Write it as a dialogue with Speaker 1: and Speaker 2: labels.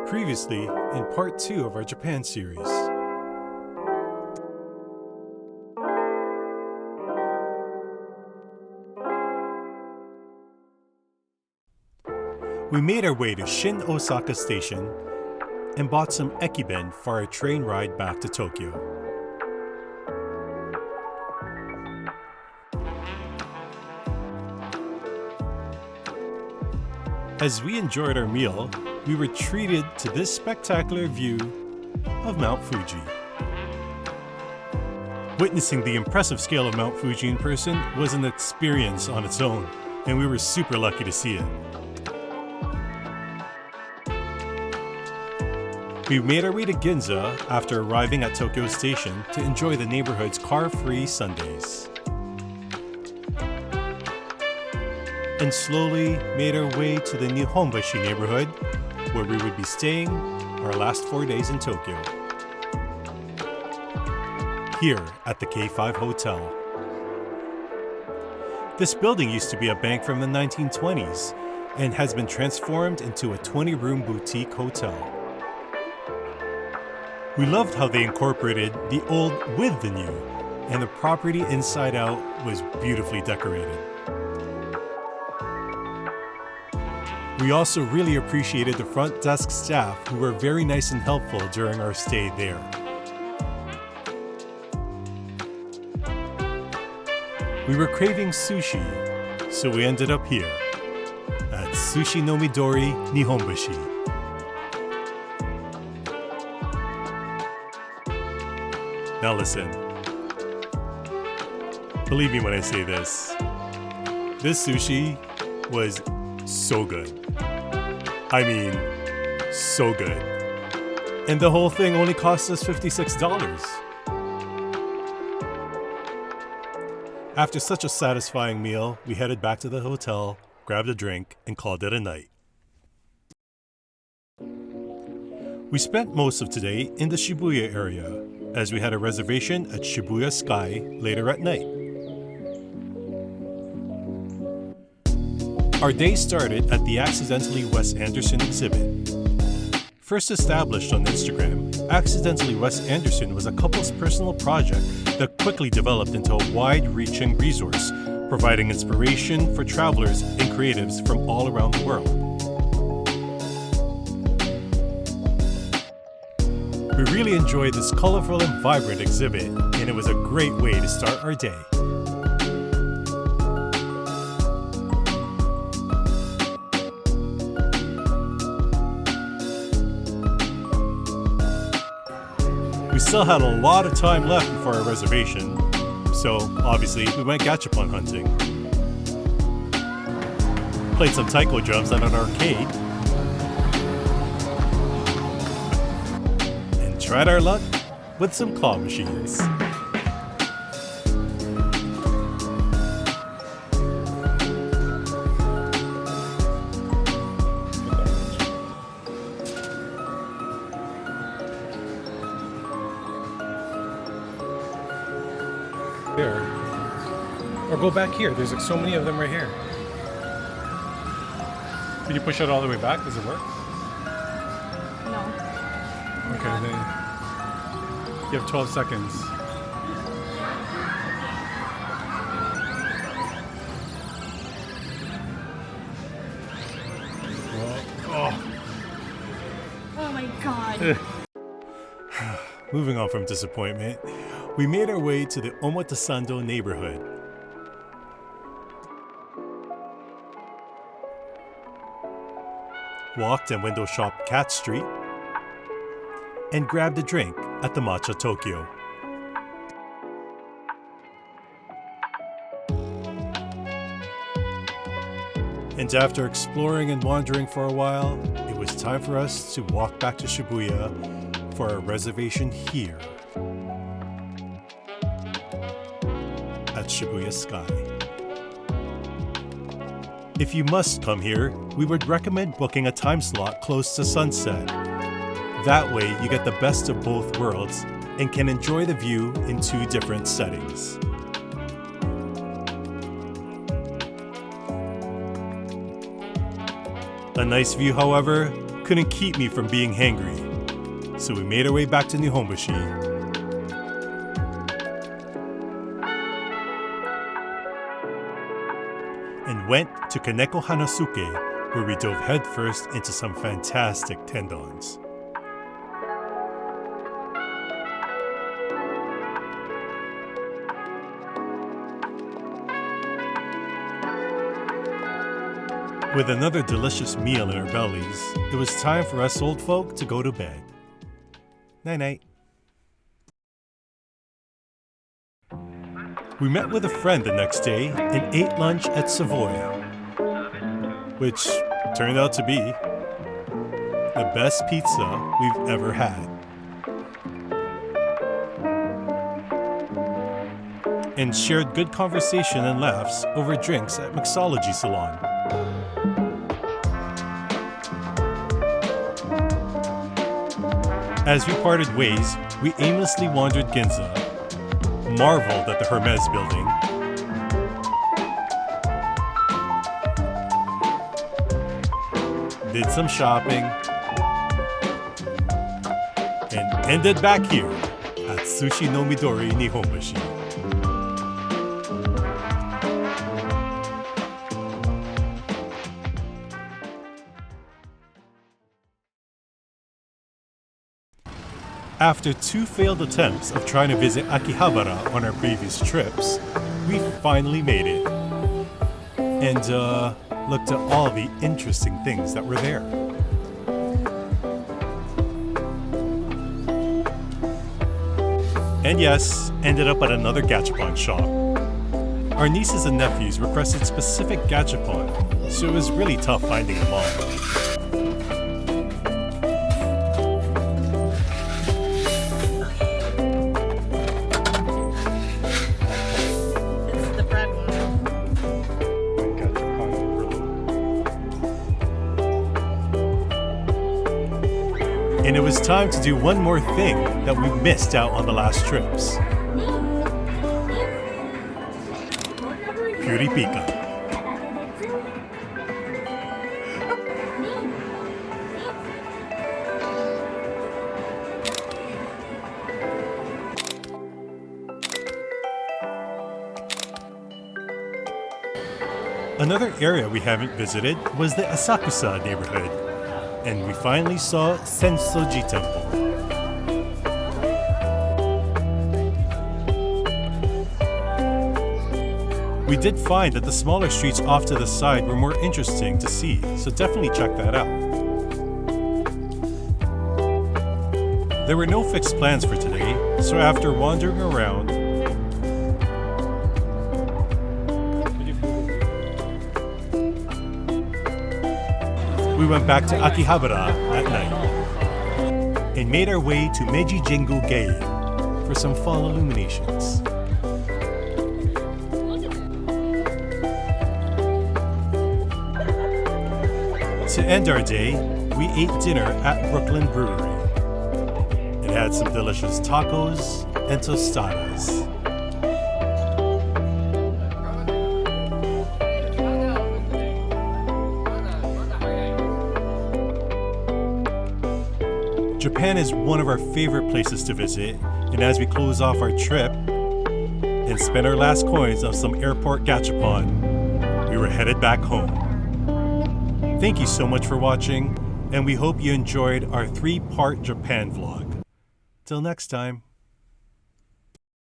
Speaker 1: Previously, in part 2 of our Japan series. We made our way to Shin Osaka Station and bought some ekiben for our train ride back to Tokyo. As we enjoyed our meal, we were treated to this spectacular view of Mount Fuji. Witnessing the impressive scale of Mount Fuji in person was an experience on its own, and we were super lucky to see it. We made our way to Ginza after arriving at Tokyo Station to enjoy the neighborhood's car-free Sundays. And slowly made our way to the Nihonbashi neighborhood, where we would be staying our last 4 days in Tokyo. Here at the K5 Hotel. This building used to be a bank from the 1920s and has been transformed into a 20-room boutique hotel. We loved how they incorporated the old with the new, and the property inside out was beautifully decorated. We also really appreciated the front desk staff who were very nice and helpful during our stay there. We were craving sushi, so we ended up here at Sushi no Midori Nihonbashi. Now listen, believe me when I say this sushi was so good. I mean, so good. And the whole thing only cost us $56. After such a satisfying meal, we headed back to the hotel, grabbed a drink, and called it a night. We spent most of today in the Shibuya area, as we had a reservation at Shibuya Sky later at night. Our day started at the Accidentally Wes Anderson exhibit. First established on Instagram, Accidentally Wes Anderson was a couple's personal project that quickly developed into a wide-reaching resource, providing inspiration for travelers and creatives from all around the world. We really enjoyed this colorful and vibrant exhibit, and it was a great way to start our day. We still had a lot of time left before our reservation, so obviously we went gachapon hunting. Played some taiko drums at an arcade, and tried our luck with some claw machines. There. Or go back here. There's like so many of them right here. Can you push it all the way back? Does it work?
Speaker 2: No.
Speaker 1: Okay, then you have 12 seconds.
Speaker 2: Oh my god.
Speaker 1: Moving on from disappointment, we made our way to the Omotasando neighborhood. Walked and window shopped Cat Street, and grabbed a drink at the Matcha Tokyo. And after exploring and wandering for a while, it was time for us to walk back to Shibuya for our reservation here at Shibuya Sky. If you must come here, we would recommend booking a time slot close to sunset. That way you get the best of both worlds and can enjoy the view in 2 different settings. A nice view, however, couldn't keep me from being hangry, so we made our way back to Nihonbashi. And went to Kaneko Hanazuke, where we dove headfirst into some fantastic tendons. With another delicious meal in our bellies, it was time for us old folk to go to bed. Night-night. We met with a friend the next day and ate lunch at Savoy, which turned out to be the best pizza we've ever had. And shared good conversation and laughs over drinks at Mixology Salon. As we parted ways, we aimlessly wandered Ginza, marveled at the Hermes building, did some shopping, and ended back here at Sushi no Midori Nihonbashi. After 2 failed attempts of trying to visit Akihabara on our previous trips, we finally made it. And looked at all the interesting things that were there. And yes, ended up at another gachapon shop. Our nieces and nephews requested specific gachapon, so it was really tough finding them all. And it was time to do one more thing that we missed out on the last trips. Puripika. Another area we haven't visited was the Asakusa neighborhood. And we finally saw Sensoji Temple. We did find that the smaller streets off to the side were more interesting to see, so definitely check that out. There were no fixed plans for today, so after wandering around, we went back to Akihabara at night and made our way to Meiji Jingu Gate for some fall illuminations. To end our day, we ate dinner at Brooklyn Brewery and had some delicious tacos and tostadas. Japan is one of our favorite places to visit, and as we close off our trip and spend our last coins on some airport gachapon, we were headed back home. Thank you so much for watching, and we hope you enjoyed our 3-part Japan vlog. Till next time.